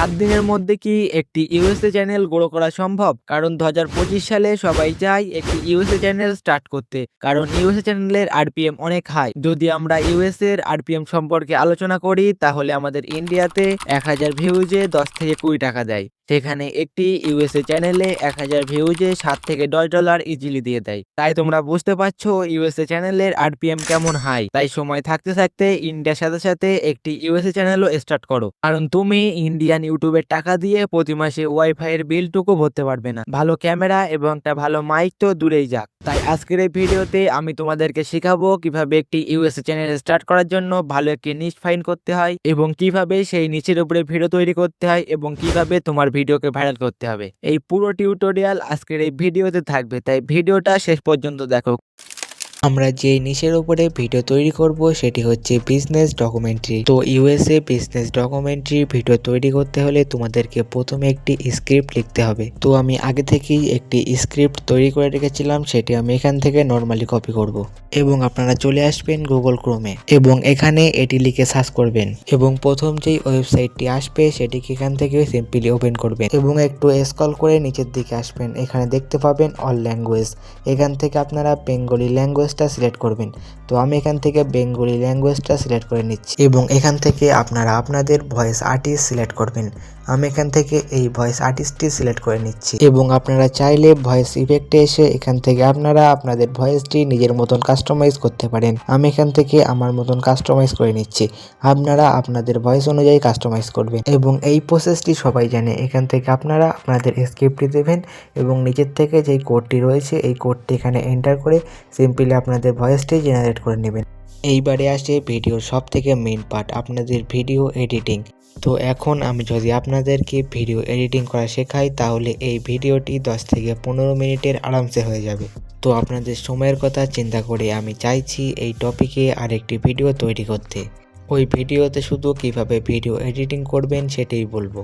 7 দিনের মধ্যে কি একটি ইউএসএ চ্যানেল গ্রো করা সম্ভব? কারণ 2025 সালে সবাই চায় একটি ইউএসএ চ্যানেল স্টার্ট করতে। কারণ ইউএসএ চ্যানেলের আরপিএম অনেক হাই। যদি আমরা ইউএসএ এর আরপিএম সম্পর্কে আলোচনা করি তাহলে আমাদের ইন্ডিয়াতে 1000 ভিউজে 10 থেকে 20 টাকা দেয়। সেখানে একটি ইউএসএ চ্যানেলে 1000 ভিউজে $7 থেকে $10 ইজিলি দিয়ে দেয়। তাই তোমরা বুঝতে পারছো ইউএসএ চ্যানেলের আরপিএম কেমন হাই। তাই সময় থাকতে থাকতে ইন্ডিয়ার সাথে সাথে একটি ইউএসএ চ্যানেলও স্টার্ট করো। কারণ তুমি ইন্ডিয়ান ইউটিউবের টাকা দিয়ে প্রতি মাসে ওয়াইফাই এর বিলটুকু ভরতে পারবে না। ভালো ক্যামেরা এবং একটা ভালো মাইক তো দূরেই যাক। তাই আজকের এই ভিডিওতে আমি তোমাদেরকে শেখাবো কিভাবে একটি ইউএসএ চ্যানেল স্টার্ট করার জন্য ভালো একটি নিশ ফাইন্ড করতে হয় এবং কিভাবে সেই নিচের উপরে ভিডিও তৈরি করতে হয় এবং কিভাবে তোমার ভিডিওকে ভাইরাল করতে হবে। এই পুরো টিউটোরিয়াল আজকের এই ভিডিওতে থাকবে, তাই ভিডিওটা শেষ পর্যন্ত দেখো। আমরা যে নিশের উপরে ভিডিও তৈরি করব সেটি হচ্ছে বিজনেস ডকুমেন্টারি। তো ইউএসএ বিজনেস ডকুমেন্টারি ভিডিও তৈরি করতে হলে তোমাদেরকে প্রথমে একটি স্ক্রিপ্ট লিখতে হবে। তো আমি আগে থেকেই একটি স্ক্রিপ্ট তৈরি করে রেখেছিলাম, সেটি আমি এখান থেকে নর্মালি কপি করব এবং আপনারা চলে আসবেন গুগল ক্রোমে এবং এখানে এটি লিখে সার্চ করবেন এবং প্রথম যেই ওয়েবসাইটটি আসবে সেটিকে এখান থেকে সিম্পলি ওপেন করবেন এবং একটু স্ক্রল করে নিচের দিকে আসবেন। এখানে দেখতে পাবেন অল ল্যাঙ্গুয়েজ। এখান থেকে আপনারা বেঙ্গলি ল্যাঙ্গুয়েজটা সিলেক্ট করবেন। তো আমি এখান থেকে বেঙ্গলি ল্যাঙ্গুয়েজটা সিলেক্ট করে নিচ্ছি এবং এখান থেকে আপনারা আপনাদের ভয়েস আর্টিস্ট সিলেক্ট করবেন। আমি এখান থেকে এই ভয়েস আর্টিস্টটি সিলেক্ট করে নিচ্ছি এবং আপনারা চাইলে ভয়েস ইফেক্টে এসে এখান থেকে আপনারা আপনাদের ভয়েসটি নিজের মতন কাস্টমাইজ করতে পারেন। আমি এখান থেকে আমার মতন কাস্টমাইজ করে নিচ্ছি। আপনারা আপনাদের ভয়েস অনুযায়ী কাস্টমাইজ করবেন এবং এই প্রসেসটি সবাই জানে। এখান থেকে আপনারা আপনাদের স্ক্রিপ্টটি দেবেন এবং নিচের থেকে যেই কোডটি রয়েছে এই কোডটি এখানে এন্টার করে সিম্পলি আপনাদের ভয়েসটি জেনারেট করে নেবেন। এইবারে আসে ভিডিওর সব থেকে মেইন পার্ট, আপনাদের ভিডিও এডিটিং। তো এখন আমি যদি আপনাদেরকে ভিডিও এডিটিং করা শেখাই তাহলে এই ভিডিওটি 10 থেকে 15 মিনিটের আরামসে হয়ে যাবে। তো আপনাদের সময়ের কথা চিন্তা করে আমি চাইছি এই টপিকে আরেকটি ভিডিও তৈরি করতে। ওই ভিডিওতে শুধু কিভাবে ভিডিও এডিটিং করবেন সেটাই বলবো।